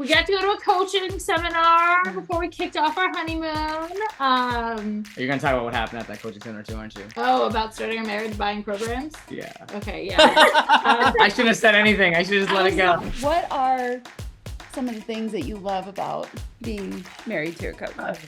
got to go to a coaching seminar before we kicked off our honeymoon. You're going to talk about what happened at that coaching seminar too, aren't you? Oh, about starting a marriage buying programs? Yeah. Okay, yeah. I shouldn't have said anything. I should just let it go. What are some of the things that you love about being married to a coach?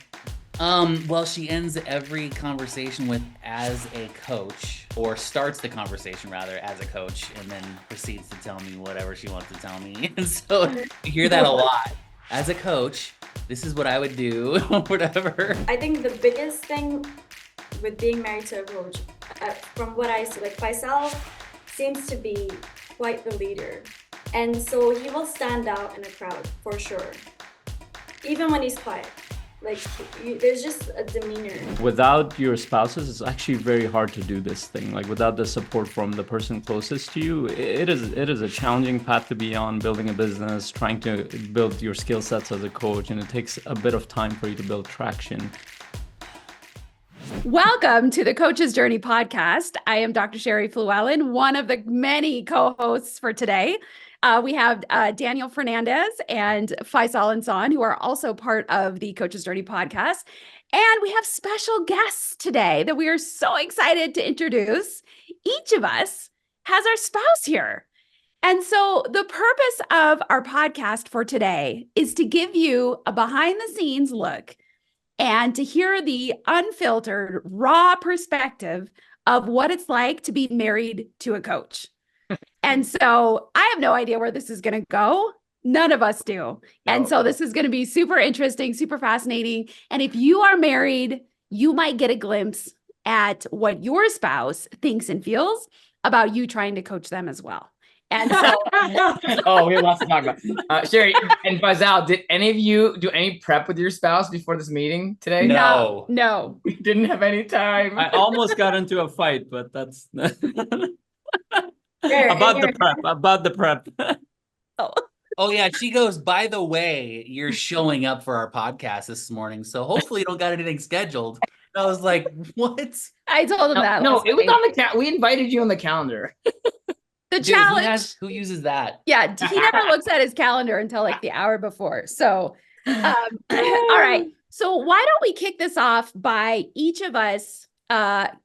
Well, she ends every conversation with "as a coach," or starts the conversation rather as a coach, and then proceeds to tell me whatever she wants to tell me. And so you hear that a lot. As a coach, this is what I would do, whatever. I think the biggest thing with being married to a coach, from what I see, like Faisal seems to be quite the leader. And so he will stand out in a crowd for sure, even when he's quiet. Like, there's just a demeanor. Without your spouses, it's actually very hard to do this thing. Like, without the support from the person closest to you, it is a challenging path to be on, building a business, trying to build your skill sets as a coach, and it takes a bit of time for you to build traction. Welcome to the Coach's Journey podcast. I am Dr. Sherry Flewellen, one of the many co-hosts for today. We have Daniel Fernandez and Faisal Insan, who are also part of the Coach's Journey podcast. And we have special guests today that we are so excited to introduce. Each of us has our spouse here. And so the purpose of our podcast for today is to give you a behind the scenes look and to hear the unfiltered, raw perspective of what it's like to be married to a coach. And so I have no idea where this is going to go. None of us do. No. And so this is going to be super interesting, super fascinating. And if you are married, you might get a glimpse at what your spouse thinks and feels about you trying to coach them as well. And so, oh, we have lots to talk about. Sherry and Faisal, did any of you do any prep with your spouse before this meeting today? No. We didn't have any time. I almost got into a fight, but that's about the prep. Oh yeah, she goes, by the way, you're showing up for our podcast this morning, so hopefully you don't got anything scheduled. And I was like, what? I told him that. No, it was on the we invited you on the calendar. The challenge. Who uses that? Yeah, he never looks at his calendar until like the hour before. So, all right. So why don't we kick this off by each of us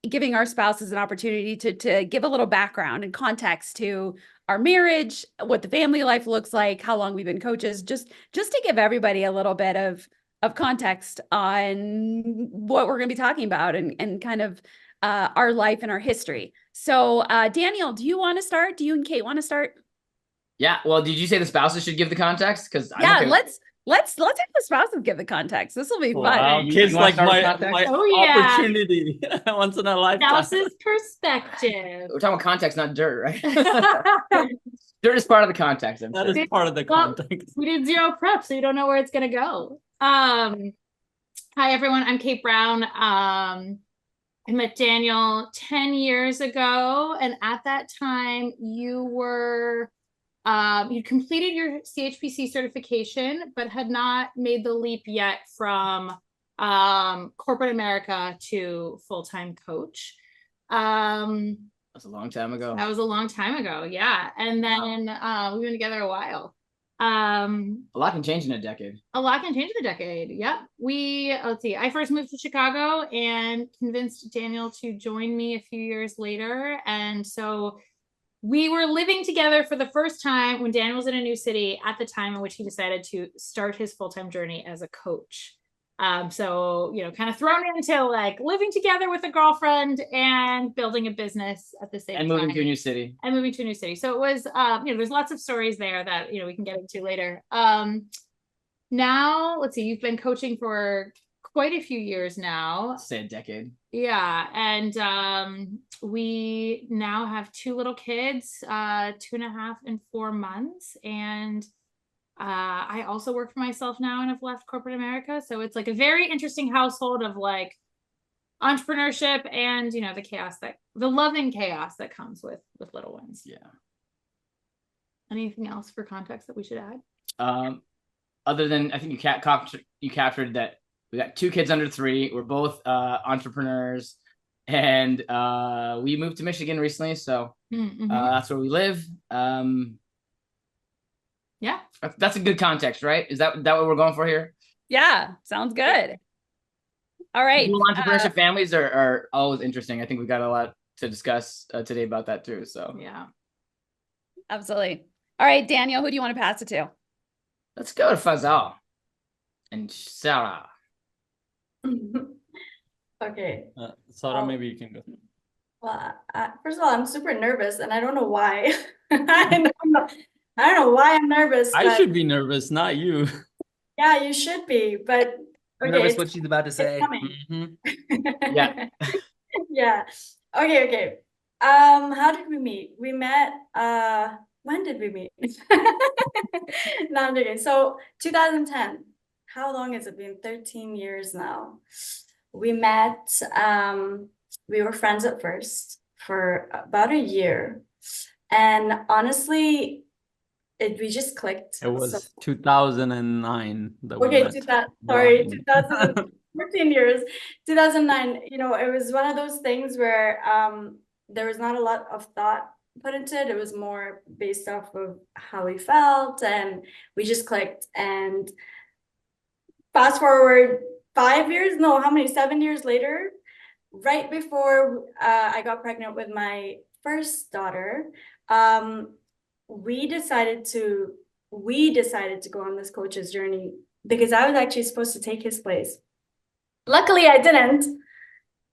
giving our spouses an opportunity to give a little background and context to our marriage, what the family life looks like, how long we've been coaches, just to give everybody a little bit of context on what we're going to be talking about and kind of our life and our history. So Daniel, do you want to start? Do you and Kate want to start? Yeah. Well, did you say the spouses should give the context? Because let's have the spouses give the context. This will be fun. Wow, kids like my opportunity once in a lifetime. Spouse's perspective. We're talking about context, not dirt, right? Dirt is part of the context. That is part of the context. We did zero prep, so you don't know where it's going to go. Hi, everyone. I'm Kate Brown. I met Daniel 10 years ago. And at that time, you completed your CHPC certification, but had not made the leap yet from corporate America to full-time coach. That's a long time ago. That was a long time ago, yeah. And then we've been together a while. A lot can change in a decade. Yep. Let's see. I first moved to Chicago and convinced Daniel to join me a few years later. And so we were living together for the first time when Daniel was in a new city at the time in which he decided to start his full-time journey as a coach. So, kind of thrown into like living together with a girlfriend and building a business at the same time. And moving to a new city. So it was, there's lots of stories there that, we can get into later. Now, let's see, you've been coaching for quite a few years now. Let's say a decade. Yeah. And we now have two little kids, 2.5 and 4 months. And I also work for myself now and have left corporate America. So it's like a very interesting household of like entrepreneurship and, the love and chaos that comes with little ones. Yeah. Anything else for context that we should add? Other than, I think you captured that we got 2 kids under 3. We're both entrepreneurs, and we moved to Michigan recently. So that's where we live. Yeah. That's a good context, right? Is that what we're going for here? Yeah, sounds good. All right. Dual entrepreneurship families are always interesting. I think we got a lot to discuss today about that too. So Yeah. Absolutely. All right, Daniel, who do you want to pass it to? let's go to Fazal and Sarah. Okay. Sarah, maybe you can go. Well, first of all, I'm super nervous, and I don't know why. I don't know why I'm nervous, I but should be nervous, not you. yeah, you should be. But I'm okay, nervous what she's about to it's say. coming. Mhm. Yeah. Yeah. Okay. How did we meet? We met, when did we meet? No, I'm joking. So 2010. How long has it been? 13 years now. We met, we were friends at first for about a year. And honestly, we just clicked. It was 2009 that we Okay, met. 2014 years, 2009, it was one of those things where there was not a lot of thought put into it. It was more based off of how we felt, and we just clicked. And fast forward 5 years, no, how many, 7 years later, right before I got pregnant with my first daughter, we decided to go on this coach's journey because I was actually supposed to take his place. Luckily, I didn't,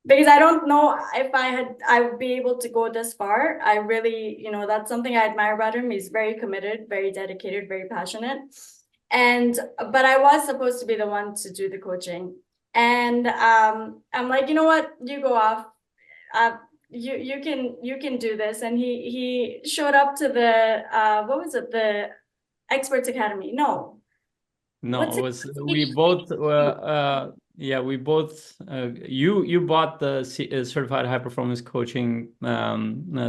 because I don't know if I would be able to go this far. I really, that's something I admire about him. He's very committed, very dedicated, very passionate. But I was supposed to be the one to do the coaching. And I'm like, you know what? You go off. You can do this. And he showed up to the what was it? The Experts Academy. No, No, it was we both you bought the certified high performance coaching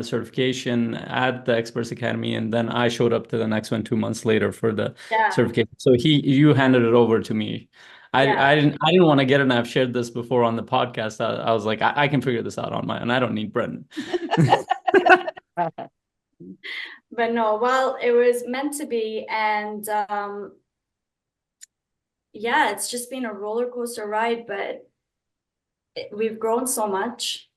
certification at the Experts Academy, and then I showed up to the next one 2 months later for the certification. So you handed it over to me. I didn't want to get it, and I've shared this before on the podcast. I was like, I can figure this out on my own. I don't need Brendan. But no, well, it was meant to be, and yeah, it's just been a roller coaster ride, but we've grown so much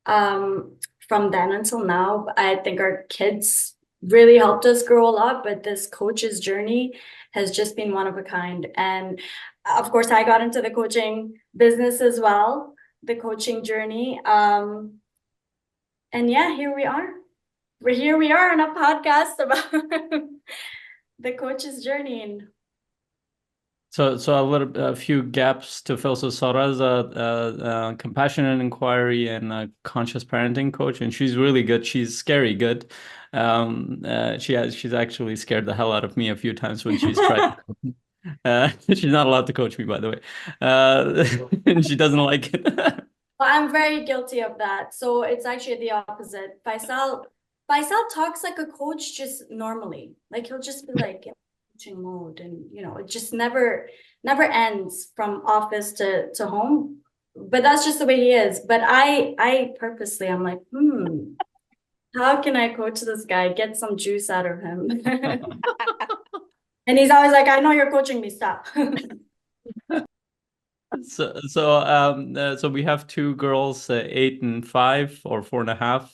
from then until now. I think our kids really helped us grow a lot, but this coach's journey has just been one of a kind. And of course, I got into the coaching business as well, the coaching journey. And yeah, here we are. We are on a podcast about the coach's journey. And So a few gaps to fill. So Sarah's a compassionate inquiry and a conscious parenting coach, and she's really good. She's scary good. She's actually scared the hell out of me a few times when she's tried. She's not allowed to coach me, by the way, and she doesn't like it. well, I'm very guilty of that. So it's actually the opposite. Faisal talks like a coach just normally. Like he'll just be like, coaching mode, and it just never ends from office to home. But that's just the way he is. But I purposely, I'm like, how can I coach this guy, get some juice out of him? And he's always like, I know you're coaching me, stop. So we have two girls, 8 and 5, or 4.5.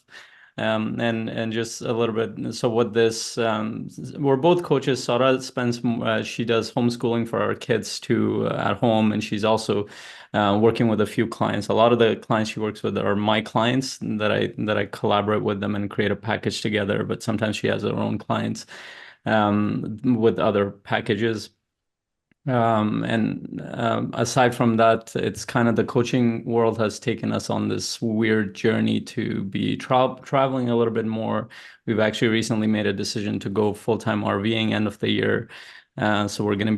And just a little bit. So what this, we're both coaches. Sarah spends, she does homeschooling for our kids too at home, and she's also working with a few clients. A lot of the clients she works with are my clients that I collaborate with them and create a package together. But sometimes she has her own clients with other packages. Aside from that, it's kind of the coaching world has taken us on this weird journey to be traveling a little bit more. We've actually recently made a decision to go full-time RVing end of the year. So we're getting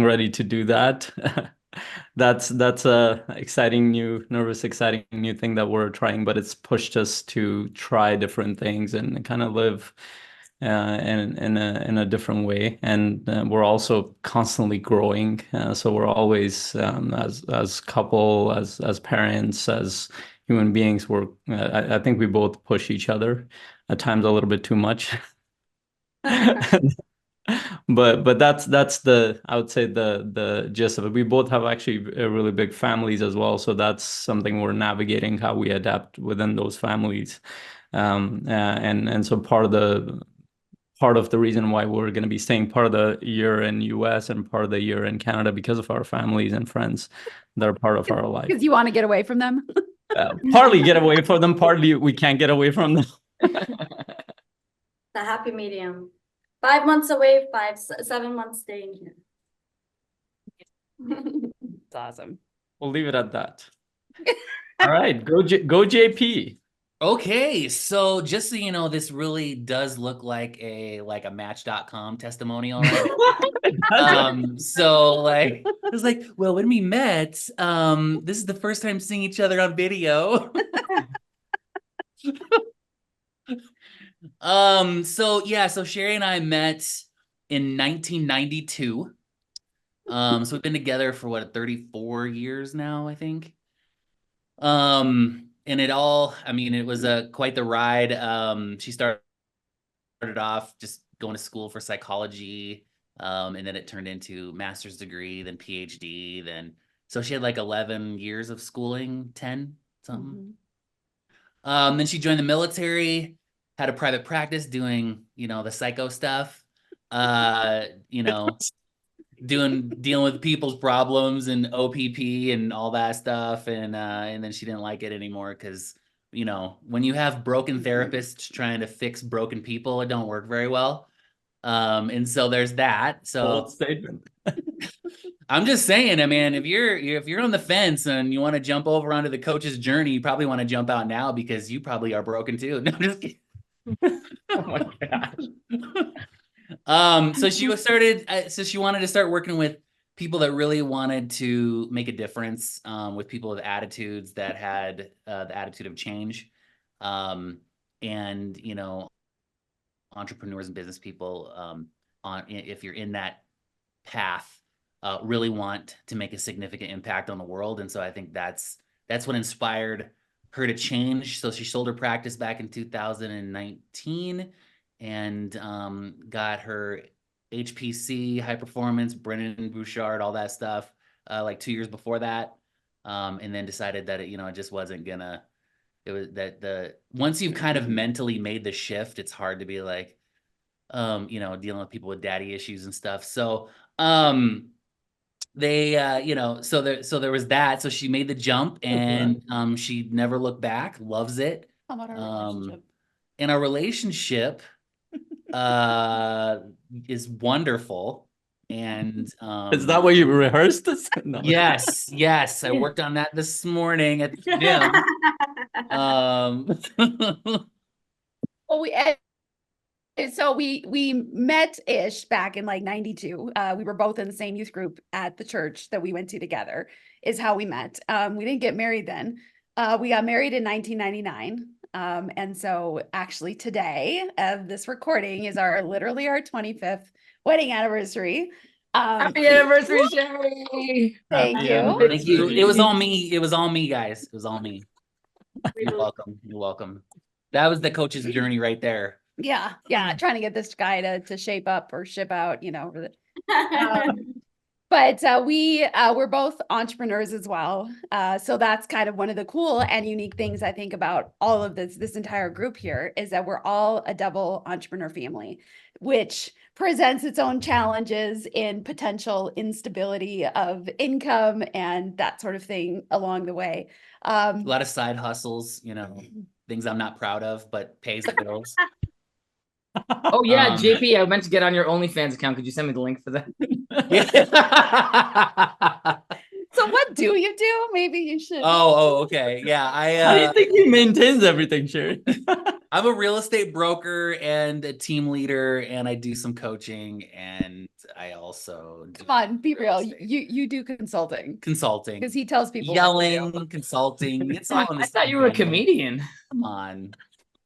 ready to do that. That's a exciting new thing that we're trying, but it's pushed us to try different things and kind of live in a different way, and we're also constantly growing. So we're always as couple, as parents, as human beings. I think we both push each other at times a little bit too much. but that's the, I would say, the gist of it. We both have actually really big families as well, so that's something we're navigating, how we adapt within those families. And so part of the reason why we're going to be staying part of the year in US and part of the year in Canada, because of our families and friends that are part of our life. Because you want to get away from them. Partly get away from them, partly we can't get away from them. The happy medium. 5 months away, 7 months staying here. It's awesome. We'll leave it at that. All right, go JP. Okay, so just so you know, this really does look like a Match.com testimonial, right? So like, I was like, well, when we met, this is the first time seeing each other on video. So Sherry and I met in 1992. So we've been together for what, 34 years now, I think. And it was quite the ride. She started off just going to school for psychology, and then it turned into master's degree, then PhD, so she had like 11 years of schooling, 10 something. Then she joined the military, had a private practice doing, the psycho stuff, dealing with people's problems and OPP and all that stuff, and then she didn't like it anymore because when you have broken therapists trying to fix broken people, it don't work very well. And so there's that. So Bold statement. I'm just saying, man, if you're on the fence and you want to jump over onto the coach's journey, you probably want to jump out now because you probably are broken too. No, I'm just kidding. Oh my gosh. So she wanted to start working with people that really wanted to make a difference, with people with attitudes that had the attitude of change, and entrepreneurs and business people, if you're in that path, really want to make a significant impact on the world. And so I think that's what inspired her to change. So she sold her practice back in 2019 and got her HPC, high performance, Brennan Bouchard, all that stuff, like 2 years before that. And then decided that it just wasn't gonna, once you've kind of mentally made the shift, it's hard to be like, dealing with people with daddy issues and stuff. So, so there was that. So she made the jump and she never looked back, loves it. How about our relationship? And our relationship is wonderful. And is that what you rehearsed this? No. Yes. I worked on that this morning at the gym. So we met-ish back in like 92. We were both in the same youth group at the church that we went to together, is how we met. We didn't get married then. We got married in 1999. And so actually today of this recording is literally our 25th wedding anniversary. Happy anniversary, Sherry. Thank you. Thank you. It was all me, guys. It was all me. You're welcome. That was the coach's journey right there. Yeah. Trying to get this guy to shape up or ship out, But we're both entrepreneurs as well. So that's kind of one of the cool and unique things I think about all of this entire group here is that we're all a double entrepreneur family, which presents its own challenges in potential instability of income and that sort of thing along the way. A lot of side hustles, things I'm not proud of, but pays the bills. Oh yeah, JP, I meant to get on your OnlyFans account. Could you send me the link for that? So what do you do? Maybe you should. Oh, okay. Yeah, How do you think he maintains everything, Sherry? I'm a real estate broker and a team leader, and I do some coaching, and I also Come on, be real. You do consulting because he tells people yelling, consulting. It's all. I thought you were a comedian. Come on.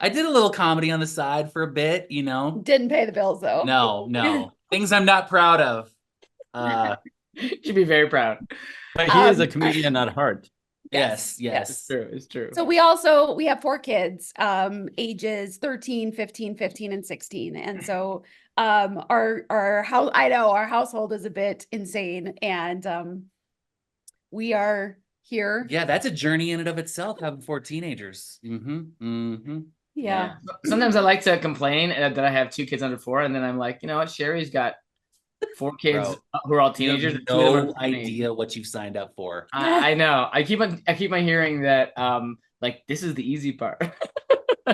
I did a little comedy on the side for a bit, Didn't pay the bills though. No. Things I'm not proud of. You should be very proud. But he is a comedian at heart. Yes. It's true. So we have 4 kids, ages 13, 15, 15, and 16. And so Our house, I know our household is a bit insane, and we are here. Yeah, that's a journey in and of itself, having 4 teenagers. Yeah. Sometimes I like to complain that I have 2 kids under 4, and then I'm like, you know what? Sherry's got 4 kids who are all You teenagers. have 2 of them are no 20. idea what you've signed up for. I know. I keep on hearing that like this is the easy part.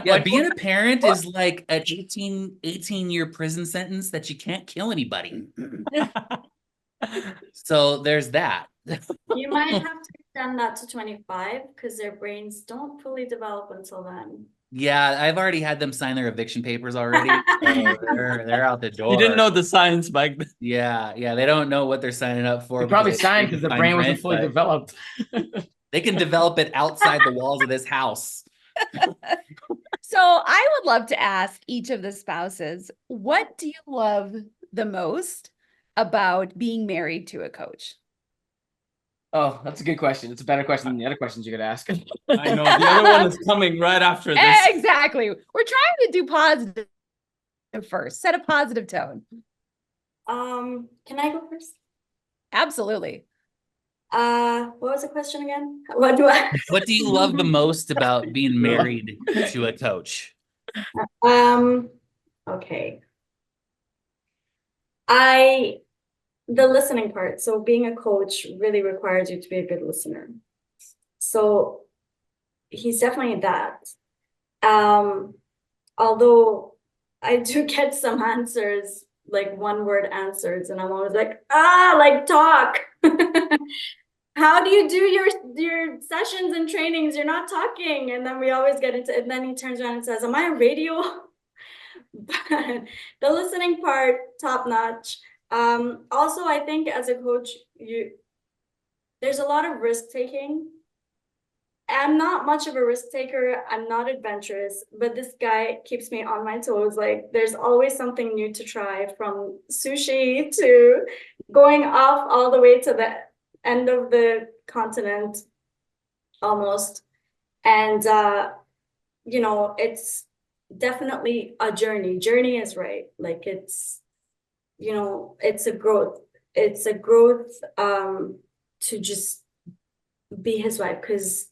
Yeah, Like, being a parent is like an 18-year prison sentence that you can't kill anybody. So there's that. You might have to extend that to 25 because their brains don't fully develop until then. Yeah, I've already had them sign their eviction papers already. So they're out the door. You didn't know the science back then. Yeah, they don't know what they're signing up for. they probably because signed because the brain wasn't rent, fully but developed. They can develop it outside the walls of this house. So I would love to ask each of the spouses, what do you love the most about being married to a coach? Oh, that's a good question. It's a better question than the other questions you could ask. I know the other one is coming right after this. Exactly. We're trying to do positive first, set a positive tone. Can I go first? Absolutely. What was the question again? What do you love the most about being married to a coach? Okay. The listening part. So being a coach really requires you to be a good listener. So he's definitely that. Although I do get some answers, like 1-word answers, and I'm always like, like talk. How do you do your sessions and trainings? You're not talking. And then we always get into it. And then he turns around and says, am I on radio? But the listening part, top notch. Also, I think as a coach, there's a lot of risk taking. I'm not much of a risk taker. I'm not adventurous, but this guy keeps me on my toes. Like there's always something new to try, from sushi to going off all the way to the end of the continent almost. And, it's definitely a journey. Journey is right. Like it's a growth. It's a growth to just be his wife, because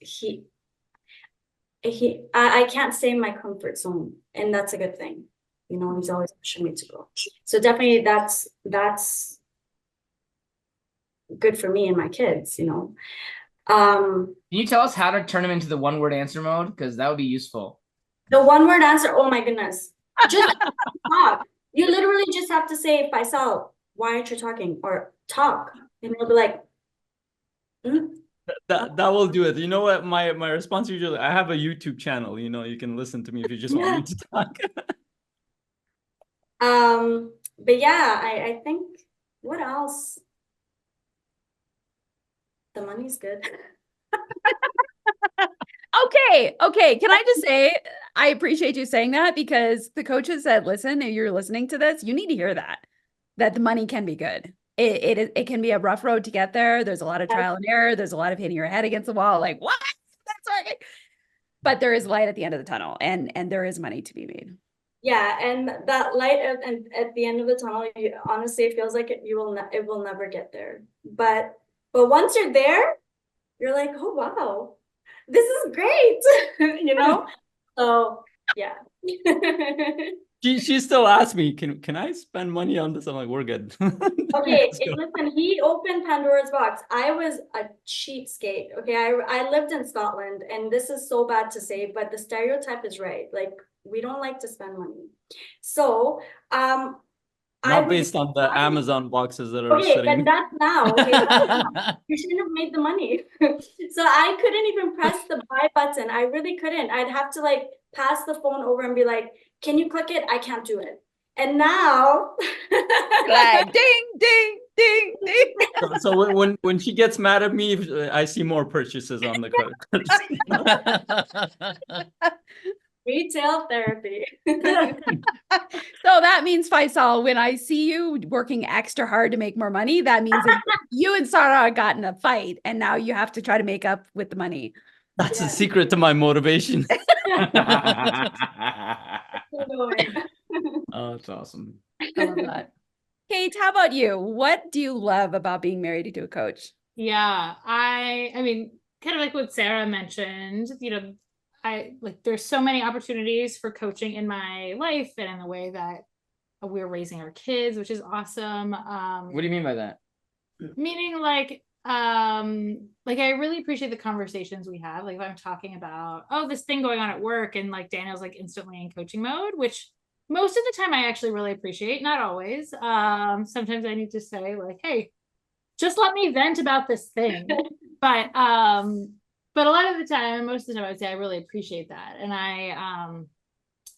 I can't stay in my comfort zone, and that's a good thing. He's always pushing me to grow. So definitely that's good for me and my kids. Can you tell us how to turn them into the 1-word answer mode? Because that would be useful. The 1-word answer, oh my goodness. Just talk. You literally just have to say, Faisal, why aren't you talking? Or talk. And he'll be like, That will do it. You know what? My response usually, I have a YouTube channel. You can listen to me if you just want me to talk. But yeah, I think, what else? The money's good. Okay. Can I just say, I appreciate you saying that, because the coaches said, listen, if you're listening to this, you need to hear that the money can be good. It can be a rough road to get there. There's a lot of trial and error. There's a lot of hitting your head against the wall. Like, what? That's right. But there is light at the end of the tunnel, and there is money to be made. Yeah, and that light at the end of the tunnel, honestly, it feels like it will never get there. But once you're there, you're like, oh wow, this is great, So yeah. She still asks me, can I spend money on this? I'm like, we're good. Okay, listen, he opened Pandora's box. I was a cheapskate. Okay, I lived in Scotland, and this is so bad to say, but the stereotype is right. Like, we don't like to spend money. So, not based on the Amazon boxes that are okay, sitting. but that's now. Okay, you shouldn't have made the money. So I couldn't even press the buy button. I really couldn't. I'd have to like pass the phone over and be like, can you click it? I can't do it. And now, like ding, ding, ding, ding. So when she gets mad at me, I see more purchases on the credit card. retail therapy. So that means, Faisal, when I see you working extra hard to make more money, that means that you and Sarah got in a fight, and now you have to try to make up with the money. That's the secret to my motivation. Oh, that's awesome. I love that. Kate, how about you? What do you love about being married to a coach? Yeah, I mean, kind of like what Sarah mentioned, I like there's so many opportunities for coaching in my life and in the way that we're raising our kids, which is awesome. What do you mean by that? Meaning like I really appreciate the conversations we have. Like if I'm talking about, oh, this thing going on at work, and like Daniel's like instantly in coaching mode, which most of the time I actually really appreciate, not always. Sometimes I need to say like, hey, just let me vent about this thing. but a lot of the time, most of the time I would say I really appreciate that. And I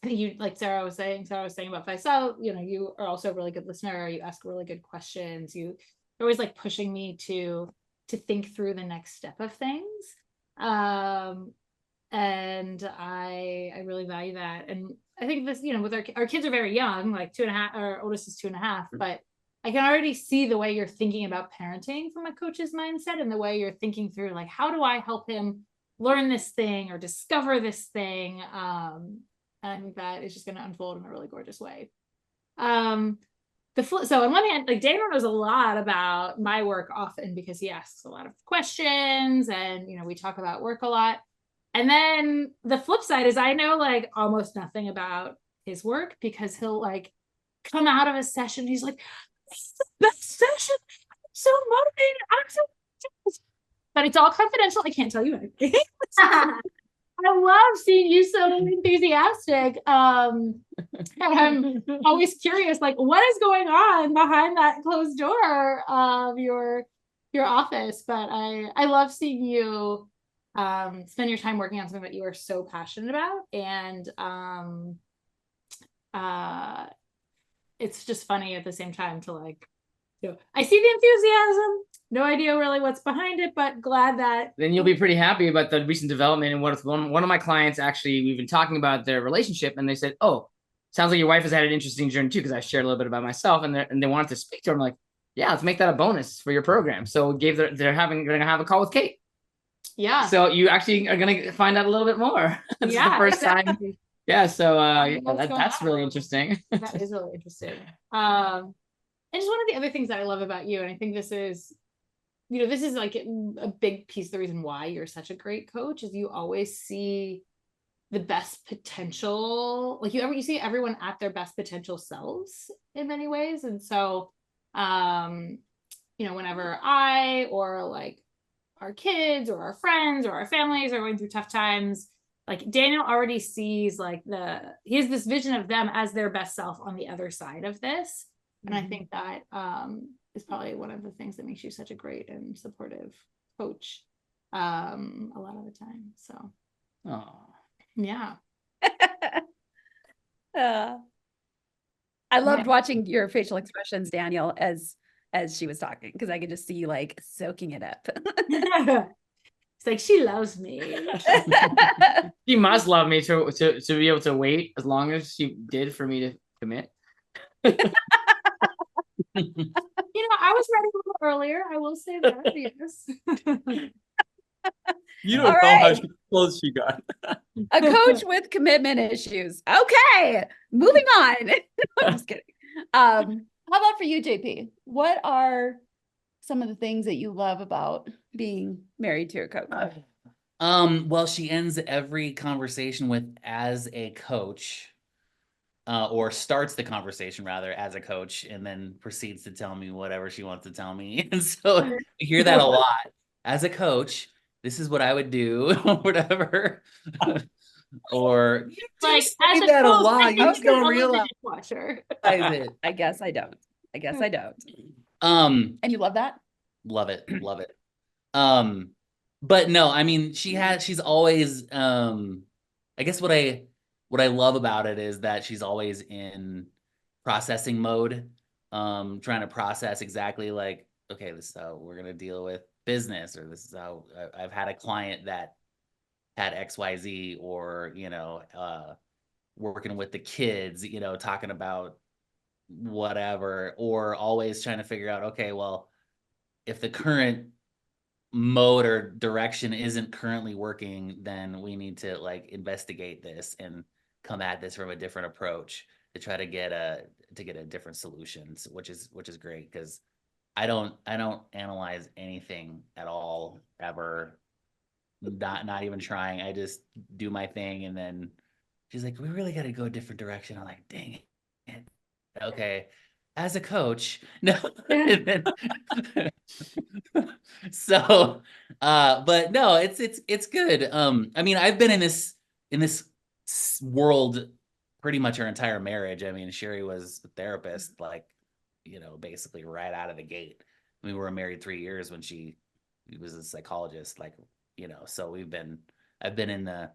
think you, like Sarah was saying about Faisal, you are also a really good listener. You ask really good questions. You're always like pushing me to think through the next step of things. And I really value that. And I think this, with our kids are very young, like 2.5, our oldest is 2.5, but I can already see the way you're thinking about parenting from a coach's mindset, and the way you're thinking through, like, how do I help him learn this thing or discover this thing? And I think that is just going to unfold in a really gorgeous way. So on one hand, like Daniel knows a lot about my work often because he asks a lot of questions, and we talk about work a lot. And then the flip side is I know like almost nothing about his work, because he'll like come out of a session, he's like, this is the best session, I'm so motivated, I'm so motivated. But it's all confidential, I can't tell you anything. I love seeing you so enthusiastic. And I'm always curious, like, what is going on behind that closed door of your office? But I love seeing you spend your time working on something that you are so passionate about. And it's just funny at the same time to like, I see the enthusiasm, no idea really what's behind it, but glad that. Then you'll be pretty happy about the recent development. And one of my clients, actually, we've been talking about their relationship, and they said, oh, sounds like your wife has had an interesting journey too, because I shared a little bit about myself, and they wanted to speak to her. I'm like, yeah, let's make that a bonus for your program. So they're going to have a call with Kate. Yeah. So you actually are going to find out a little bit more. This is the first time. Yeah. So that's really interesting. That is really interesting. And just one of the other things that I love about you, and I think this is like a big piece of the reason why you're such a great coach, is you always see the best potential. Like you see everyone at their best potential selves in many ways. And so, whenever I, or like our kids or our friends or our families are going through tough times, like Daniel already sees like he has this vision of them as their best self on the other side of this. And I think that is probably one of the things that makes you such a great and supportive coach a lot of the time. So, yeah. I loved watching your facial expressions, Daniel, as she was talking, because I could just see you like soaking it up. It's like, she loves me. She must love me to be able to wait as long as she did for me to commit. I was ready a little earlier. I will say that. Yes. You don't know how close she got. A coach with commitment issues. Okay, moving on. I'm just kidding. How about for you, JP? What are some of the things that you love about being married to a coach? Well, she ends every conversation with "as a coach." Or starts the conversation rather as a coach, and then proceeds to tell me whatever she wants to tell me. And so I hear that a lot. As a coach, this is what I would do, whatever. Or like, as that a lot. You just don't realize it. I guess I don't. And you love that? Love it. But no, I mean, she's always I guess what I love about it is that she's always in processing mode, trying to process exactly like, okay, this is how we're going to deal with business, or this is how I've had a client that had XYZ, or, working with the kids, talking about whatever, or always trying to figure out, okay, well, if the current mode or direction isn't currently working, then we need to like investigate this and come at this from a different approach. to try to get a different solutions, which is great because I don't analyze anything at all ever. Not even trying. I just do my thing, and then she's like, "We really got to go a different direction." I'm like, "Dang it, okay." As a coach, no. So, but no, it's good. I mean, I've been in this world pretty much our entire marriage. I mean, Sherry was a therapist, like, basically right out of the gate. We were married 3 years when she was a psychologist, like, so I've been in the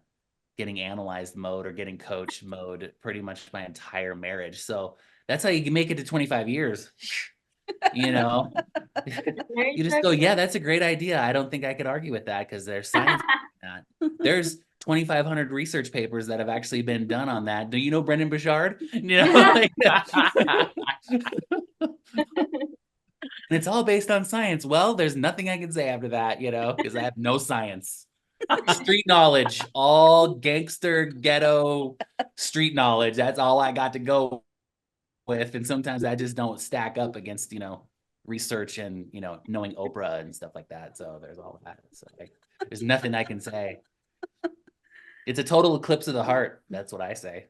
getting analyzed mode or getting coached mode pretty much my entire marriage. So that's how you can make it to 25 years. You just go, yeah, that's a great idea. I don't think I could argue with that because there's science on that. There's 2,500 research papers that have actually been done on that. Do you know Brendan Bouchard? And it's all based on science. Well, there's nothing I can say after that, because I have no science. Street knowledge, all gangster ghetto street knowledge. That's all I got to go with. And sometimes I just don't stack up against, research and, knowing Oprah and stuff like that. So there's all that. So there's nothing I can say. It's a total eclipse of the heart. That's what I say.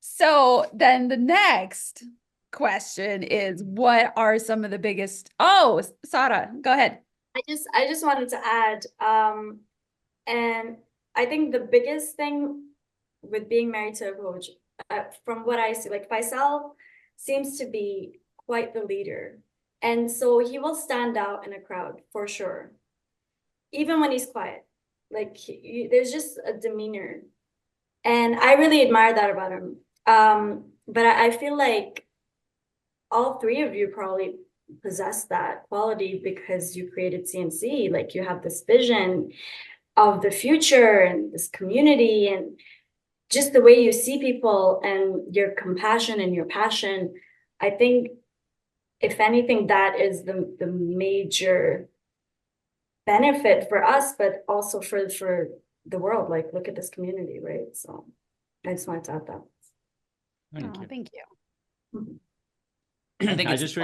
So then the next question is, what are some of the biggest? Oh, Sarah, go ahead. I just wanted to add, and I think the biggest thing with being married to a coach, from what I see, like Faisal seems to be quite the leader, and so he will stand out in a crowd for sure, even when he's quiet. Like there's just a demeanor, and I really admire that about him. But I feel like all three of you probably possess that quality because you created CMC. Like you have this vision of the future and this community and just the way you see people and your compassion and your passion. I think if anything, that is the major benefit for us, but also for the world. Like, look at this community, right? So I just wanted to add that. Thank you. Mhm. I just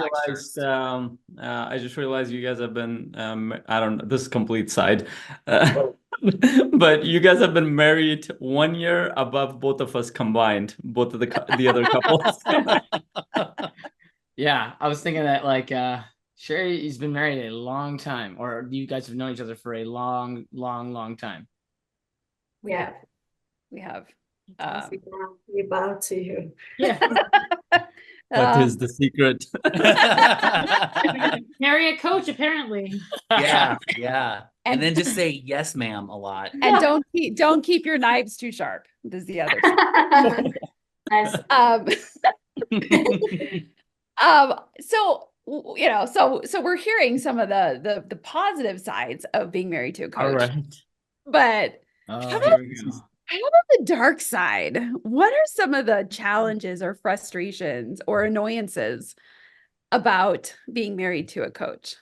realized you guys have been I don't know, this is complete side, but you guys have been married 1 year above both of us combined, both of the other couples. Yeah, I was thinking that like Sherry's been married a long time, or you guys have known each other for a long time. Yeah. We have. We bow to you. Yeah. What is the secret? Marry a coach, apparently. Yeah. And then just say yes, ma'am, a lot. And don't keep your knives too sharp. This is the other. Nice. So we're hearing some of the positive sides of being married to a coach. All right. But Here we go. how about the dark side? What are some of the challenges or frustrations or annoyances about being married to a coach?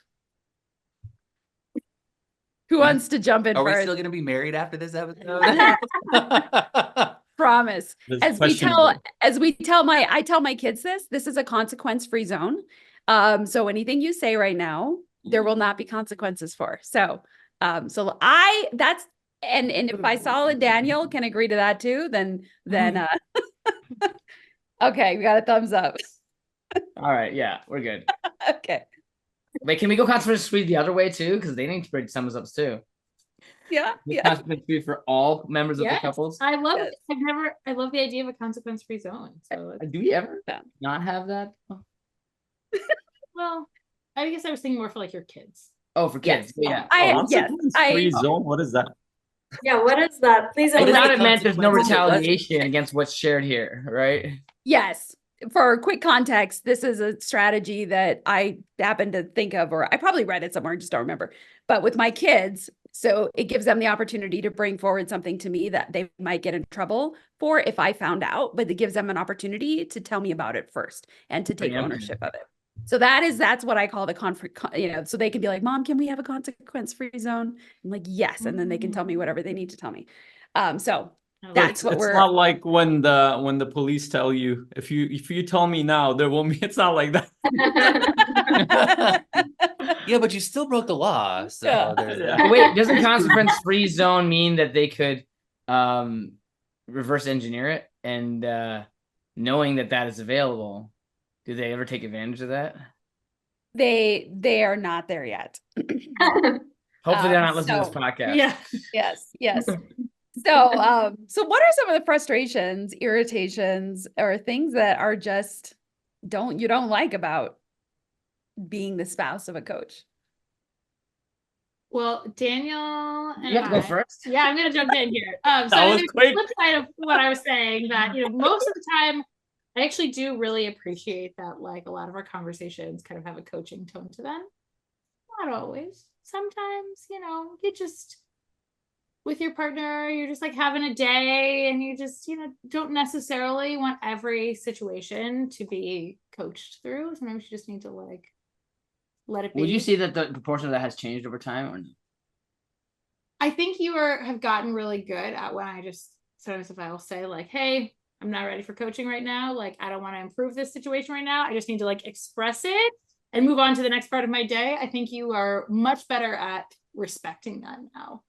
Who wants to jump in Are we first? still going to be married after this episode? Promise. This As we tell my kids this is a consequence-free zone. So anything you say right now, there will not be consequences for. So if Faisal and Daniel can agree to that too, then okay, we got a thumbs up. All right, yeah, we're good. Okay. Wait, can we go consequence-free the other way too? Because they need to bring thumbs ups too. Yeah. Consequence-free for all members of the Yes. couples. I love Yes. it. I love the idea of a consequence-free zone. So Do we ever Yeah. not have that? well, I guess I was thinking more for like your kids. Oh, for kids. Yeah. Free zone. What is that? Yeah, what is that? Please I What is thought the it meant there's no consequence? retaliation against what's shared here, right? Yes. For quick context, this is a strategy that I happened to think of, or I probably read it somewhere, I just don't remember. But with my kids, so it gives them the opportunity to bring forward something to me that they might get in trouble for if I found out, but it gives them an opportunity to tell me about it first and to take ownership of it. So that's what I call the conflict, so they can be like, Mom, can we have a consequence-free zone? I'm like, yes. And then they can tell me whatever they need to tell me. So That's what It's we're not like when the police tell you, if you tell me now, there won't be. It's not like that. Yeah, but you still broke the law. So Yeah. there's Yeah. that. Wait, doesn't consequence-free zone mean that they could reverse engineer it? And knowing that that is available, do they ever take advantage of that? they are not there yet. Hopefully they're not listening to So- this podcast. Yeah. Yes. So what are some of the frustrations, irritations, or things that are just you don't like about being the spouse of a coach? Well, Daniel and You have to go I- first. Yeah, I'm gonna jump in here. So That was there's quick. the flip side of what I was saying, that most of the time I actually do really appreciate that, like, a lot of our conversations kind of have a coaching tone to them. Not always. Sometimes, you just with your partner, you're just like having a day and you just, don't necessarily want every situation to be coached through. Sometimes you just need to like let it be. Would you see that the proportion of that has changed over time? Or I think you have gotten really good at when I just sometimes if I will say like, hey, I'm not ready for coaching right now. Like, I don't want to improve this situation right now. I just need to like express it and move on to the next part of my day. I think you are much better at respecting that now.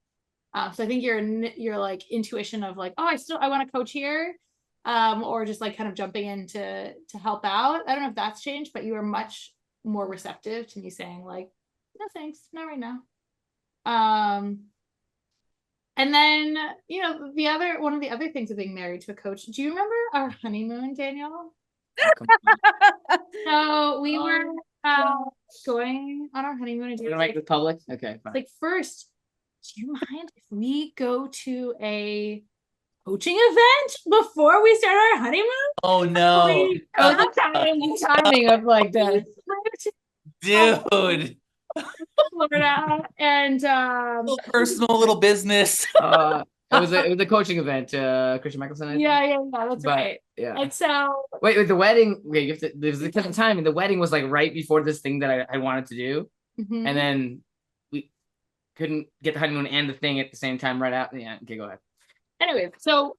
So I think your like intuition of like, oh, I want to coach here, or just like kind of jumping in to help out. I don't know if that's changed, but you are much more receptive to me saying like, no thanks, not right now. And then one of the other things of being married to a coach. Do you remember our honeymoon, Daniel? So we were going on our honeymoon. And You're gonna make it public? Okay, fine. like, first, do you mind if we go to a coaching event before we start our honeymoon? Oh no, The timing of like that. dude. Florida, and Little personal, little business. It was a coaching event. Christian Michelson. I think. yeah, that's But, right. Yeah. And so Wait, with the wedding, okay, there was a different time, and the wedding was like right before this thing that I wanted to do, mhm. and then we couldn't get the honeymoon and the thing at the same time right out. Yeah, okay, go ahead. Anyway, so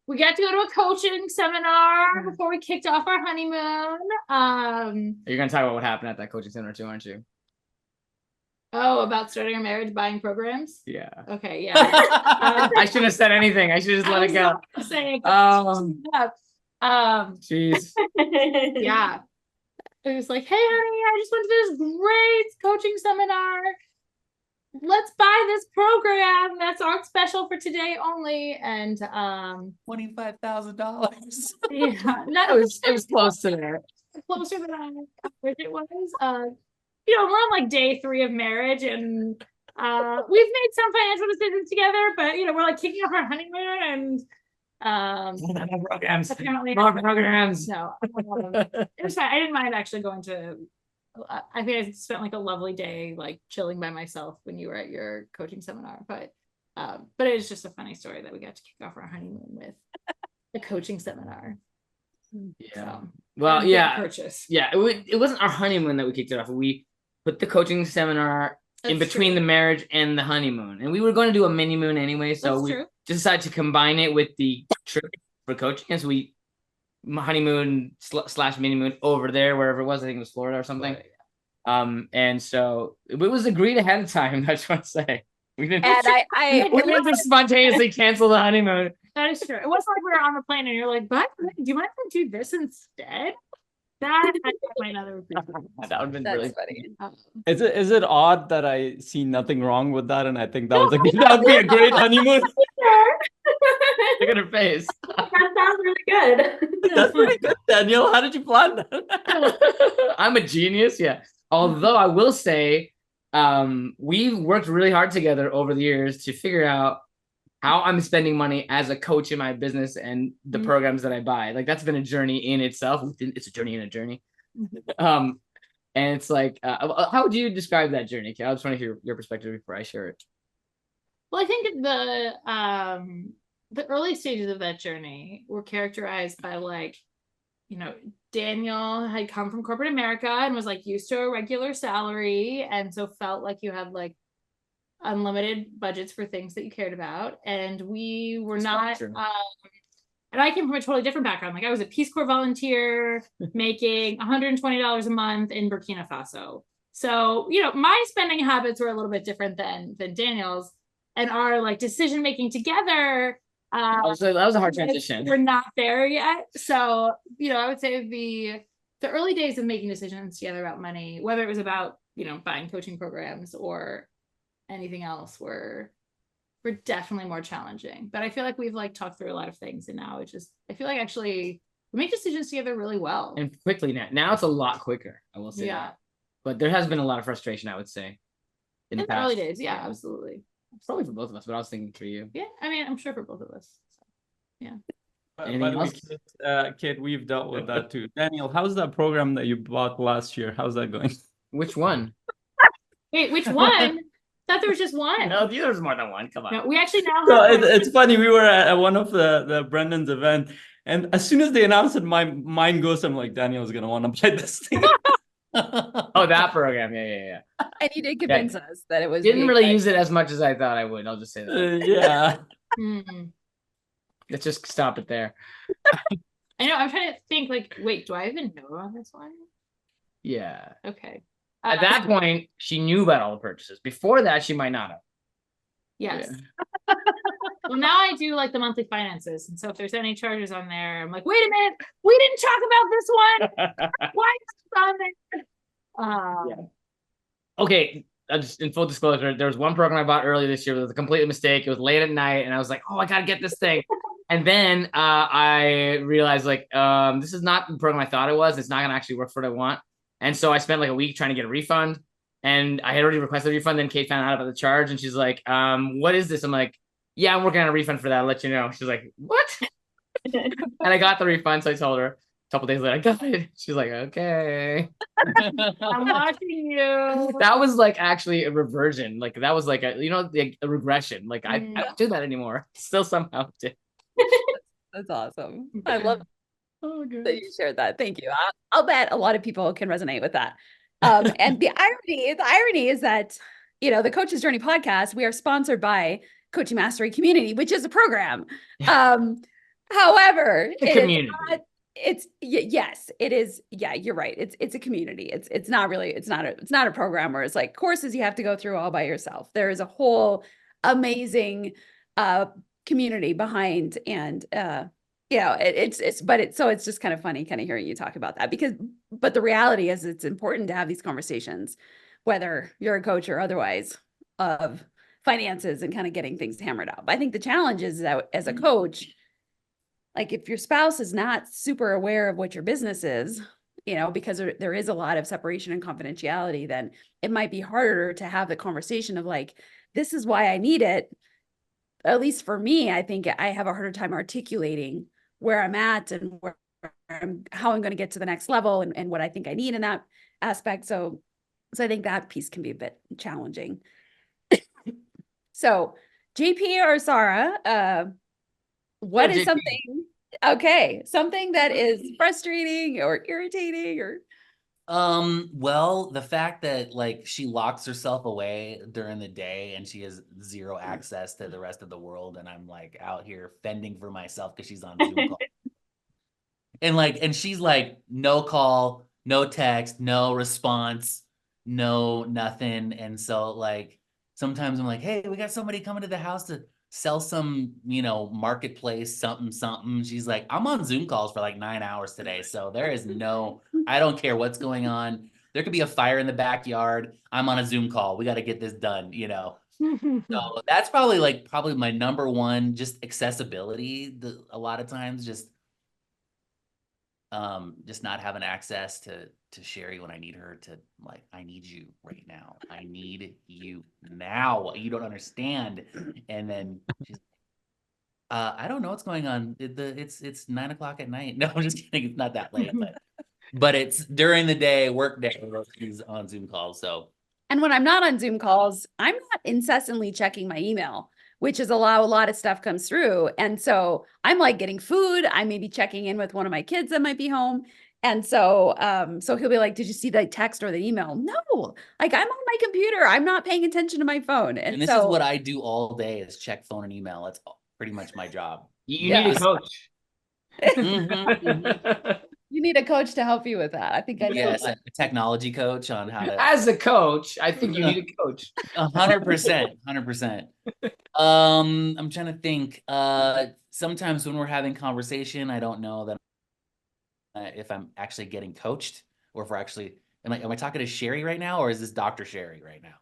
we got to go to a coaching seminar before we kicked off our honeymoon. You're gonna talk about what happened at that coaching center too, aren't you? Oh, about starting a marriage, buying programs. Yeah. Okay, yeah. I shouldn't have said anything. I should just let it go. Saying, Jeez. yeah. It was like, hey, honey, I just went to this great coaching seminar. Let's buy this program that's on special for today only. And $25,000. yeah, It was close to there. closer than I wish it was. We're on like day 3 of marriage, and we've made some financial decisions together, but we're like kicking off our honeymoon, and Programs. apparently More programs. no, it was fine. I didn't mind actually going to. I think I spent like a lovely day like chilling by myself when you were at your coaching seminar, but it was just a funny story that we got to kick off our honeymoon with a coaching seminar. Yeah. So, Well, big yeah. purchase. Yeah. It wasn't our honeymoon that we kicked it off. We put the coaching seminar in That's between true. the marriage and the honeymoon, and we were going to do a mini moon anyway, so That's we true. just decided to combine it with the trip for coaching. And so we honeymoon / mini moon over there, wherever it was. I think it was Florida or something. And so it was agreed ahead of time. I just want to say we didn't. And we didn't just spontaneously cancel the honeymoon. That is true. It wasn't like we were on the plane and you're like, but do you mind if I do this instead? That I might not have That would have been that's really funny. Is it odd that I see nothing wrong with that, and I think that would be a great honeymoon? Look at her face. That sounds really good. That's pretty good, Daniel. How did you plan that? I'm a genius. Yeah. Although I will say, we've worked really hard together over the years to figure out how I'm spending money as a coach in my business and the programs that I buy. Like, that's been a journey in itself. It's a journey in a journey. And it's like, how would you describe that journey, Kay? I just want to hear your perspective before I share it. Well, I think the early stages of that journey were characterized by like, Daniel had come from corporate America and was like used to a regular salary, and so felt like you had like unlimited budgets for things that you cared about. And we were That's not, true. and I came from a totally different background. Like I was a Peace Corps volunteer making $120 a month in Burkina Faso. So, you know, my spending habits were a little bit different than Daniel's, and our like decision making together. That was a hard transition. We're not there yet. So, you know, I would say the early days of making decisions together about money, whether it was about, you know, buying coaching programs or anything else, were definitely more challenging. But I feel like we've like talked through a lot of things, and now it's just, I feel like actually we make decisions together really well. And quickly now. Now it's a lot quicker, I will say Yeah. that. But there has been a lot of frustration, I would say. In the past. early days, yeah, absolutely. Probably for both of us, but I was thinking for you. Yeah, I mean, I'm sure for both of us. So. By Anything the way, else? Kate, we've dealt with that too. Daniel, how's that program that you bought last year? How's that going? Which one? Wait, which one? Thought there was just one. No, there's more than one. Come on. No, we actually now So have it's funny. We were at one of the Brendan's event, and as soon as they announced it, my mind goes. I'm like, Daniel's gonna want to buy this thing. Oh, that program. Yeah. And you did convince us that it was. Didn't being really good. use it as much as I thought I would. I'll just say that. Yeah. Let's just stop it there. I know, I'm trying to think like, wait, do I even know about this one? Yeah. Okay. At that point, she knew about all the purchases. Before that, she might not have. Yes. Well, now I do like the monthly finances. And so if there's any charges on there, I'm like, wait a minute, we didn't talk about this one. Why is it on there? Yeah. Okay. Just in full disclosure, there was one program I bought earlier this year that was a complete mistake. It was late at night, and I was like, oh, I gotta get this thing. And then I realized like this is not the program I thought it was. It's not gonna actually work for what I want. And so I spent like a week trying to get a refund, and I had already requested a refund. Then Kate found out about the charge, and she's like, what is this? I'm like, yeah, I'm working on a refund for that. I'll let you know. She's like, what? And I got the refund. So I told her a couple days later, I got it. She's like, okay. I'm watching you. That was like actually a reversion. Like that was like a, you know, a regression. Like I don't do that anymore. Still somehow do. That's awesome. I love Oh, good. that you shared that. Thank you. I'll bet a lot of people can resonate with that. And the irony is that, you know, the Coach's Journey podcast, we are sponsored by Coaching Mastery Community, which is a program. However, Community. Yes, it is. Yeah, you're right. It's a community. It's not a program where it's like courses you have to go through all by yourself. There is a whole amazing community behind, and it's just kind of funny kind of hearing you talk about that, but the reality is it's important to have these conversations, whether you're a coach or otherwise, of finances and kind of getting things hammered out. But I think the challenge is that as a coach, like if your spouse is not super aware of what your business is, you know, because there is a lot of separation and confidentiality, then it might be harder to have the conversation of like, this is why I need it. At least for me, I think I have a harder time articulating where I'm at and how I'm going to get to the next level and what I think I need in that aspect. So I think that piece can be a bit challenging. So JP or Sarah, what is something that is frustrating or irritating or? Well, the fact that like she locks herself away during the day and she has zero access to the rest of the world, and I'm like out here fending for myself because she's on Zoom call. And she's like, no call, no text, no response, no nothing. And so like sometimes I'm like, hey, we got somebody coming to the house to sell some, you know, marketplace, something. She's like, I'm on Zoom calls for like 9 hours today. So there is I don't care what's going on. There could be a fire in the backyard. I'm on a Zoom call. We got to get this done, you know? So that's probably my number one, just accessibility. A lot of times just not having access to Sherry when I need her to, like, I need you right now. I need you now. You don't understand. And then she's I don't know what's going on. It's 9 o'clock at night. No, I'm just kidding. It's not that late, but it's during the day, work day. She's on Zoom calls. So, and when I'm not on Zoom calls, I'm not incessantly checking my email, which is a lot of stuff comes through. And so I'm like getting food. I may be checking in with one of my kids that might be home. And so, so he'll be like, did you see the text or the email? No, like I'm on my computer. I'm not paying attention to my phone. And this is what I do all day is check phone and email. That's pretty much my job. You need a coach. You need a coach to help you with that. I think I know. Yes, a technology coach on how to. As a coach, I think you need a coach. 100%, 100%. I'm trying to think. Sometimes when we're having conversation, I don't know that if I'm actually getting coached or if we're actually. Am I talking to Sherry right now, or is this Dr. Sherry right now?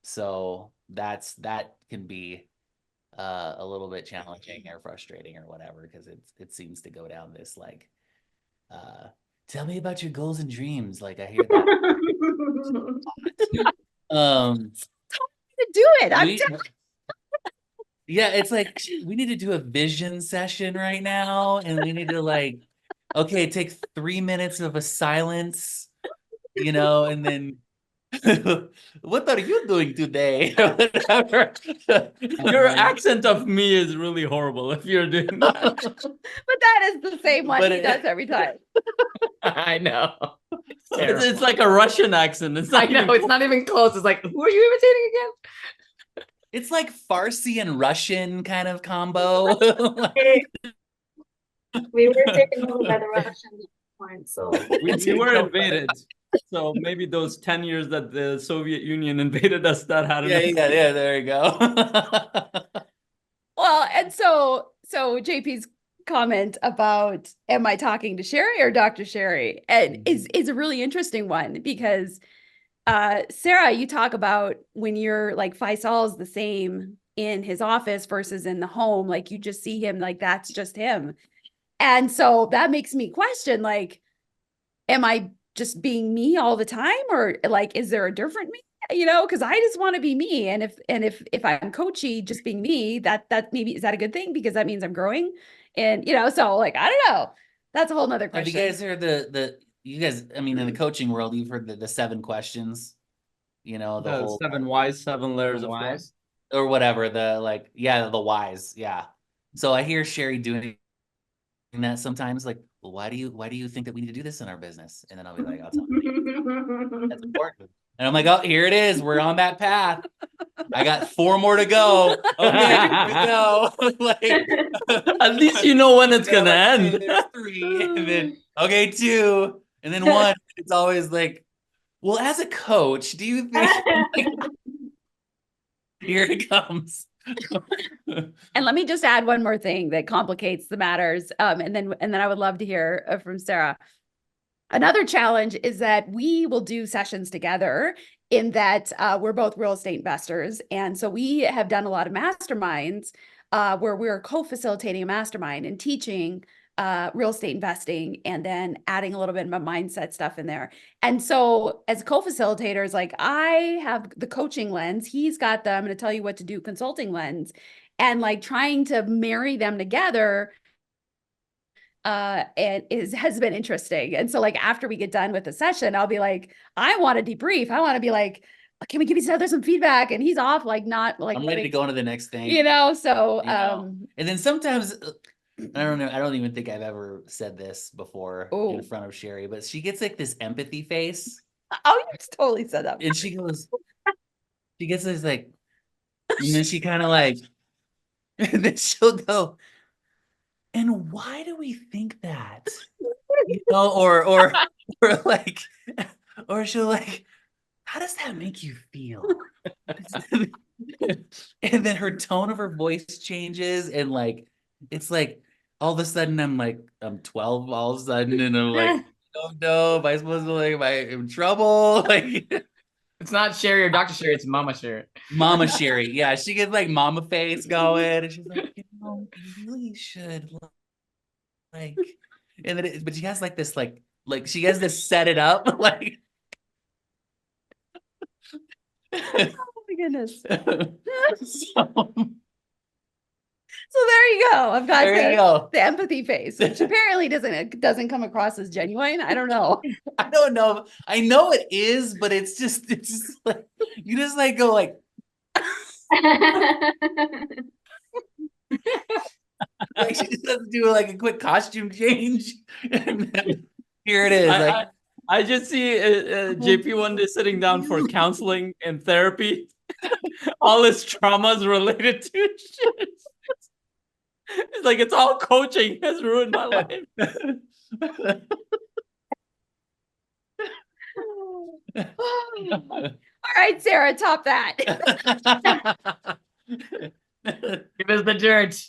So that can be a little bit challenging or frustrating or whatever, because it seems to go down this like, tell me about your goals and dreams. Like I hear that. To do it. Yeah, it's like we need to do a vision session right now, and we need to like, okay, take 3 minutes of a silence, and then what are you doing today? Whatever. Your accent of me is really horrible if you're doing that. But that is the same one he does every time. I know. It's like a Russian accent. It's not it's not even close. It's like, who are you imitating again? It's like Farsi and Russian kind of combo. We were taken over by the Russians at the point, so we were invaded. So maybe those 10 years that the Soviet Union invaded us, that had yeah, there you go. Well, and so JP's comment about am I talking to Sherry or Dr. Sherry and is a really interesting one, because Sarah, you talk about when you're like Faisal's the same in his office versus in the home, like you just see him like that's just him. And so that makes me question, like, am I just being me all the time, or like is there a different me? Because I just want to be me, and if I'm coachy, just being me, that maybe is that a good thing, because that means I'm growing, and so like I don't know. That's a whole nother question. Have you guys heard you guys? I mean, in the coaching world, you've heard the 7 questions. The whole 7 whys, 7 layers of whys, or whatever. The whys. Yeah. So I hear Sherry doing that sometimes, like, well, why do you think that we need to do this in our business? And then I'll be like, I'll tell you. That's important. And I'm like, oh, here it is. We're on that path. I got 4 more to go. Okay, here we go. Like, at least you know when it's gonna end. There's 3, and then 2, and then 1. It's always like, well, as a coach, do you think? Here it comes. And let me just add one more thing that complicates the matters. And then I would love to hear from Sarah. Another challenge is that we will do sessions together in that we're both real estate investors. And so we have done a lot of masterminds where we're co-facilitating a mastermind and teaching real estate investing, and then adding a little bit of mindset stuff in there. And so as co-facilitators, like I have the coaching lens, he's got the, I'm going to tell you what to do consulting lens, and like trying to marry them together has been interesting. And so like after we get done with the session, I'll be like, I want to debrief. I want to be like, can we give each other some feedback? And he's off, like not like I'm ready to go on to the next thing. So and then sometimes I don't know. I don't even think I've ever said this before in front of Sherry, but she gets like this empathy face. Oh, you just totally said that. And she gets this like, and then she kind of like, and then she'll go, and why do we think that? Or like, or she'll like, how does that make you feel? And then her tone of her voice changes, and like, it's like, all of a sudden I'm 12 all of a sudden, and I'm like, oh no, am I supposed to am I in trouble? Like, it's not Sherry or Dr. Sherry, it's Mama Sherry. Mama Sherry. Yeah, she gets like mama face going, and she's like, you really should like, and then but she has like this like she has this set it up like. Oh my goodness. So there you go. I've got the empathy face, which apparently doesn't come across as genuine. I don't know. I don't know. I know it is, but it's just like you just like go like Like she just has to do like a quick costume change. And then here it is. Like I just see JP one day sitting down for counseling and therapy. All his traumas related to shit. It's like it's all coaching has ruined my life. All right, Sarah, top that. Give us the dirt.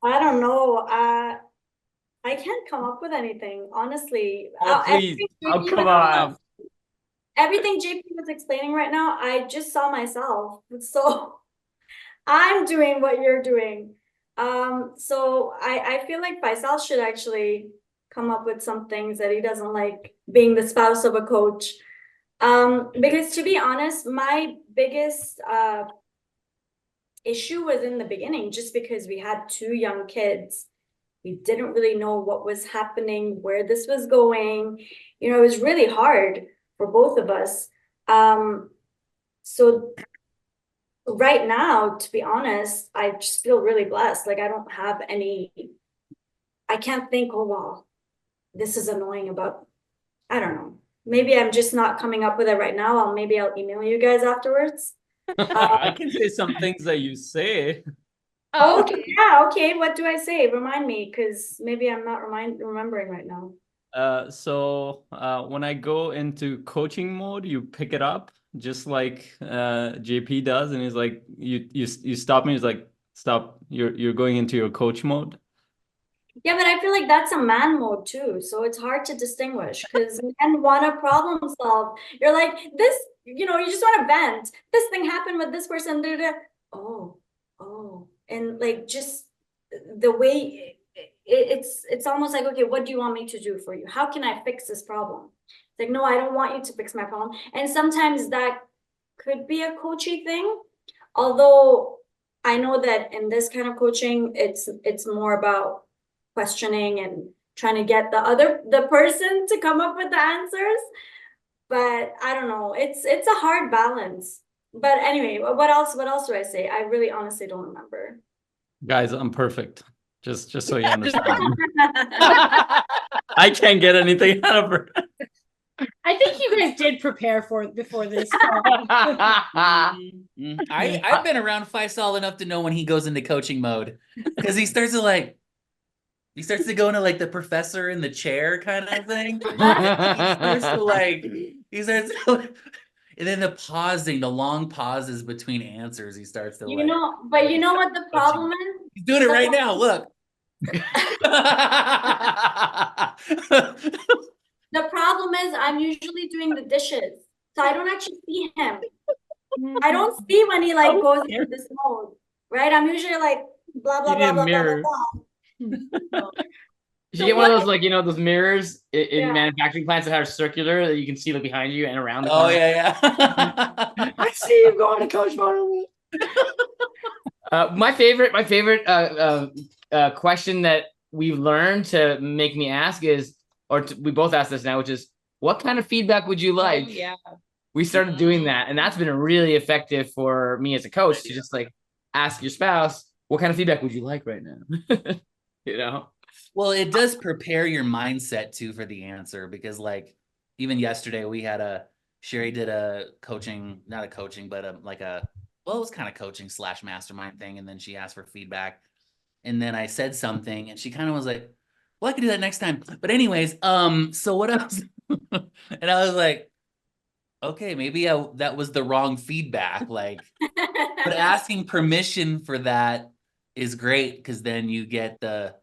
I don't know. I can't come up with anything, honestly. Oh, please. Oh, come on. Everything JP was explaining right now, I just saw myself. So I'm doing what you're doing. So I feel like Faisal should actually come up with some things that he doesn't like being the spouse of a coach. Because to be honest, my biggest issue was in the beginning, just because we had two young kids. We didn't really know what was happening, where this was going. You know, it was really hard for both of us. So right now, to be honest, I just feel really blessed. Like I don't have any, I can't think, oh, wow, this is annoying about, I don't know. Maybe I'm just not coming up with it right now. Maybe I'll email you guys afterwards. I can say some things that you say. Oh, Okay, yeah, okay. What do I say? Remind me, because maybe I'm not remembering right now. So when I go into coaching mode, you pick it up just like JP does, and he's like, you stop me. He's like, stop. You're going into your coach mode. Yeah, but I feel like that's a man mode too. So it's hard to distinguish because men want to problem solve. You're like, this, you know, you just want to vent. This thing happened with this person. Da, da, da. Oh. And like just the way it's almost like, okay, what do you want me to do for you? How can I fix this problem? It's like, no, I don't want you to fix my problem. And sometimes that could be a coachy thing. Although I know that in this kind of coaching, it's more about questioning and trying to get the person to come up with the answers. But I don't know, it's a hard balance. But anyway, what else do I say? I really honestly don't remember. Guys, I'm perfect. Just so you understand. I can't get anything out of her. I think you guys did prepare before this call. I've been around Faisal enough to know when he goes into coaching mode, because he starts to go into like the professor in the chair kind of thing. And then the long pauses between answers, he starts to But you know what the problem is? He's doing it right now. Look. The problem is I'm usually doing the dishes, so I don't actually see him. I don't see when he like goes into this mode, right? I'm usually like blah blah blah blah blah blah. You should get one of those, like, you know, those mirrors in manufacturing plants that are circular that you can see like behind you and around the corner. Yeah. I see you going to coach mode. My favorite question that we've learned to make me ask is, we both ask this now, which is, what kind of feedback would you like? Yeah. We started doing that, and that's been really effective for me as a coach to just like ask your spouse, what kind of feedback would you like right now? You know? Well, it does prepare your mindset too for the answer, because like even yesterday Sherry did a coaching, not a coaching, but it was kind of coaching / mastermind thing. And then she asked for feedback. And then I said something and she kind of was like, well, I could do that next time. But anyways, so what else? And I was like, okay, maybe that was the wrong feedback. Like, but asking permission for that is great, because then you get the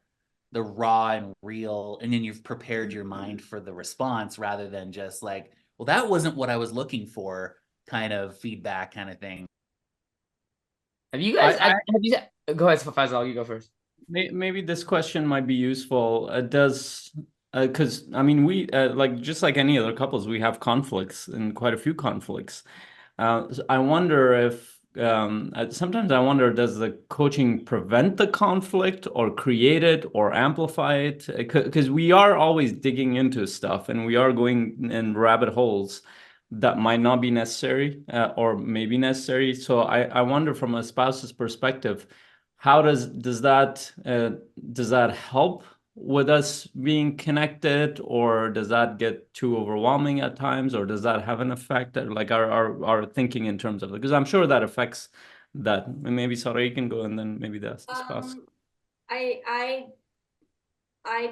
raw and real, and then you've prepared your mind for the response, rather than just like, well, that wasn't what I was looking for kind of feedback kind of thing. Have you guys go ahead, Faisal, you go first. Maybe this question might be useful. Because I mean, we like just like any other couples, we have conflicts, and quite a few conflicts. So I wonder if sometimes I wonder, does the coaching prevent the conflict or create it or amplify it? Because we are always digging into stuff and we are going in rabbit holes that might not be necessary or maybe necessary. So I wonder, from a spouse's perspective, how does that help with us being connected, or does that get too overwhelming at times, or does that have an effect, like our thinking in terms of, because I'm sure that affects that. Maybe Sarah, you can go, and then maybe the spouse. I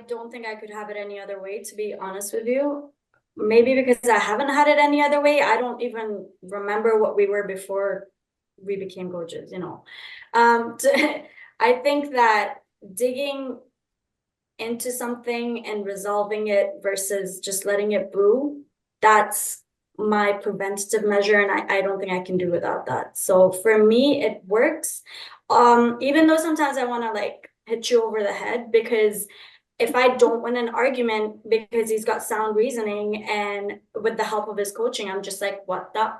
don't think I could have it any other way, to be honest with you. Maybe because I haven't had it any other way. I don't even remember what we were before we became coaches, you know. I think that digging into something and resolving it versus just letting it brew, that's my preventative measure, and I don't think I can do without that. So for me, it works. Even though sometimes I want to like hit you over the head, because if I don't win an argument because he's got sound reasoning and with the help of his coaching, I'm just like, what the,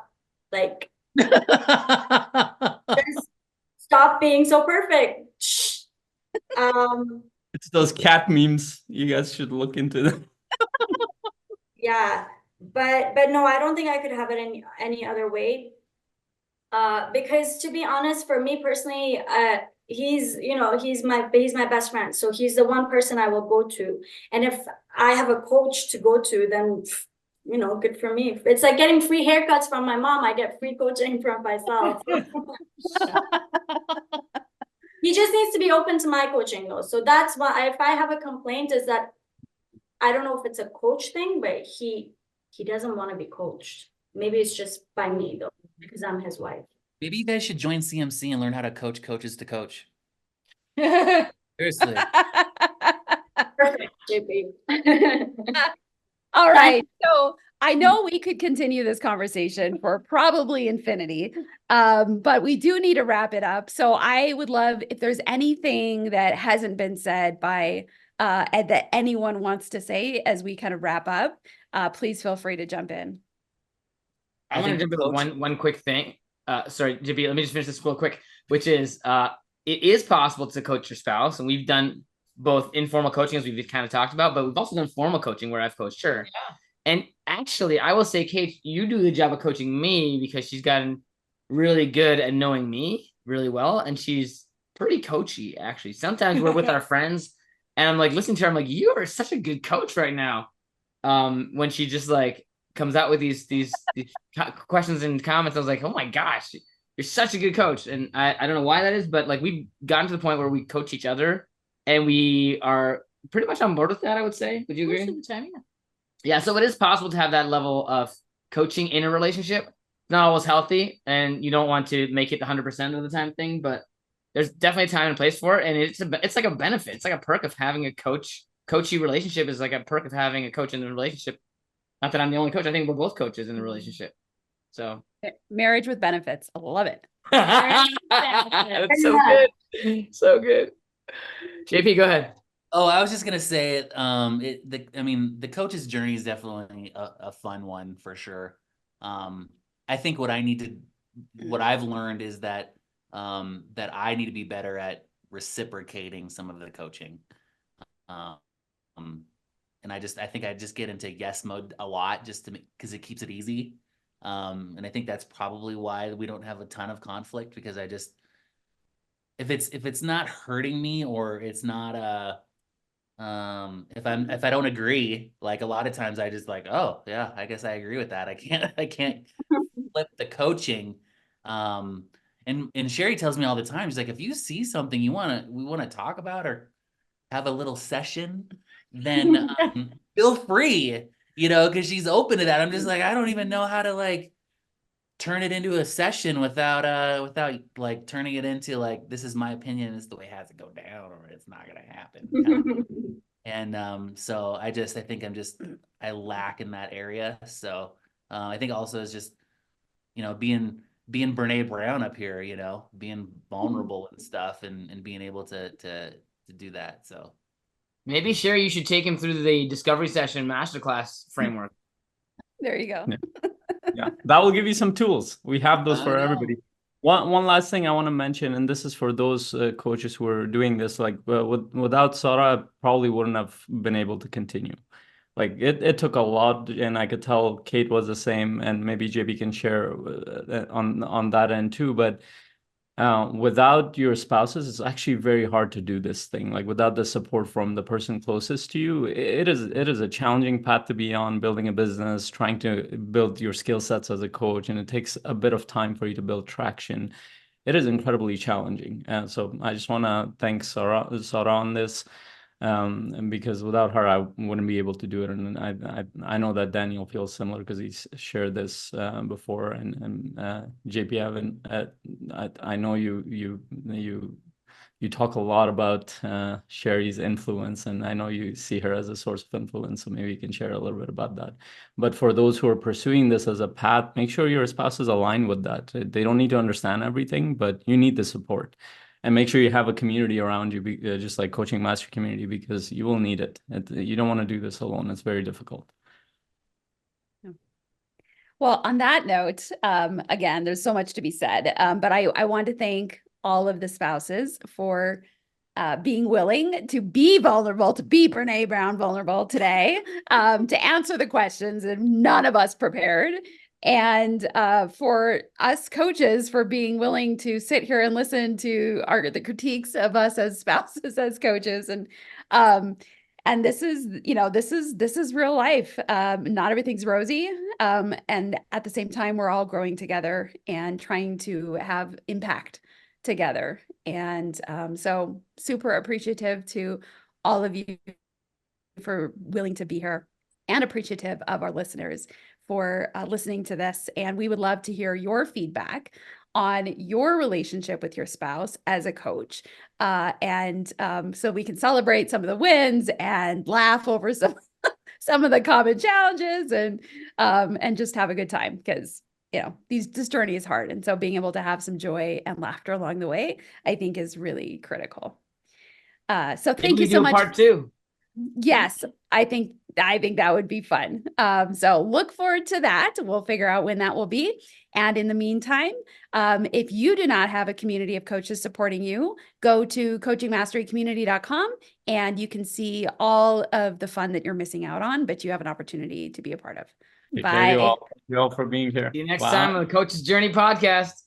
like, just stop being so perfect. Shh. It's those cat memes. You guys should look into them. Yeah, but no, I don't think I could have it any other way. Because to be honest, for me personally, he's my best friend, so he's the one person I will go to. And if I have a coach to go to, then you know, good for me. It's like getting free haircuts from my mom. I get free coaching from myself. He just needs to be open to my coaching though. So that's why if I have a complaint, is that I don't know if it's a coach thing, but he doesn't want to be coached. Maybe it's just by me though, because I'm his wife. Maybe you guys should join CMC and learn how to coach coaches to coach. Seriously. Perfect, JP. All right. So I know we could continue this conversation for probably infinity, but we do need to wrap it up. So I would love if there's anything that hasn't been said by that anyone wants to say as we kind of wrap up. Please feel free to jump in. I want to jump in with one quick thing. Sorry, JP, let me just finish this real quick, which is it is possible to coach your spouse, and we've done both informal coaching, as we've kind of talked about, but we've also done formal coaching where I've coached her. Yeah. And actually, I will say, Kate, you do the job of coaching me because she's gotten really good at knowing me really well, and she's pretty coachy, actually. Sometimes we're with our friends, and I'm like listening to her, I'm like, you are such a good coach right now. When she just like comes out with these questions and comments, I was like, oh my gosh, you're such a good coach. And I don't know why that is, but like we've gotten to the point where we coach each other, and we are pretty much on board with that, I would say. Would you agree? Most of the time, yeah. Yeah, so it is possible to have that level of coaching in a relationship. It's not always healthy, and you don't want to make it 100% of the time thing, but there's definitely a time and place for it, and it's like a benefit. It's like a perk of having a coachy relationship is like a perk of having a coach in the relationship. Not that I'm the only coach. I think we're both coaches in the relationship. So Marriage with benefits. I love it. That's so good. So good. JP, go ahead. Oh, I was just gonna say, the coach's journey is definitely a fun one for sure. I think what I've learned is that I need to be better at reciprocating some of the coaching. And I think I just get into yes mode a lot just because it keeps it easy. And I think that's probably why we don't have a ton of conflict, because if it's not hurting me, or it's not if I don't agree, like a lot of times I just like, oh yeah, I guess I agree with that. I can't flip the coaching. And Sherry tells me all the time, she's like, if you see something we want to talk about or have a little session, then feel free, because she's open to that. I'm just like, I don't even know how to like turn it into a session without like turning it into like, this is my opinion, this is the way it has to go down, or it's not gonna happen. And so I think I lack in that area. So I think also is just being Brene Brown up here, being vulnerable and stuff, and being able to do that. So maybe Sherry, you should take him through the discovery session masterclass framework. There you go. Yeah, that will give you some tools. We have those for everybody. One last thing I want to mention, and this is for those coaches who are doing this, like without Sarah, I probably wouldn't have been able to continue. Like it took a lot, and I could tell Kate was the same, and maybe JB can share on that end too. But Without your spouses, it's actually very hard to do this thing. Like without the support from the person closest to you, it is a challenging path to be on, building a business, trying to build your skill sets as a coach, and it takes a bit of time for you to build traction. It is incredibly challenging. And so I just want to thank Sarah on this. And because without her, I wouldn't be able to do it. And I know that Daniel feels similar because he's shared this before. And JP, I know you talk a lot about Sherry's influence, and I know you see her as a source of influence. So maybe you can share a little bit about that. But for those who are pursuing this as a path, make sure your spouse is aligned with that. They don't need to understand everything, but you need the support. And make sure you have a community around you, just like Coaching Master community, because you will need it. You don't want to do this alone. It's very difficult. Well, on that note, again, there's so much to be said, but I want to thank all of the spouses for being willing to be vulnerable, to be Brene Brown vulnerable today, to answer the questions, and none of us prepared. And for us coaches for being willing to sit here and listen to the critiques of us as spouses, as coaches. And this is, this is real life. Not everything's rosy. And at the same time, we're all growing together and trying to have impact together. And so super appreciative to all of you for willing to be here, and appreciative of our listeners for listening to this. And we would love to hear your feedback on your relationship with your spouse as a coach. So we can celebrate some of the wins and laugh over some of the common challenges, and just have a good time, because this journey is hard. And so being able to have some joy and laughter along the way, I think, is really critical. So thank you so much. Part two. Yes, I think that would be fun. So look forward to that. We'll figure out when that will be. And in the meantime, if you do not have a community of coaches supporting you, go to coachingmasterycommunity.com and you can see all of the fun that you're missing out on, but you have an opportunity to be a part of. Thank Bye. you all for being here. See you next time on the Coach's Journey podcast.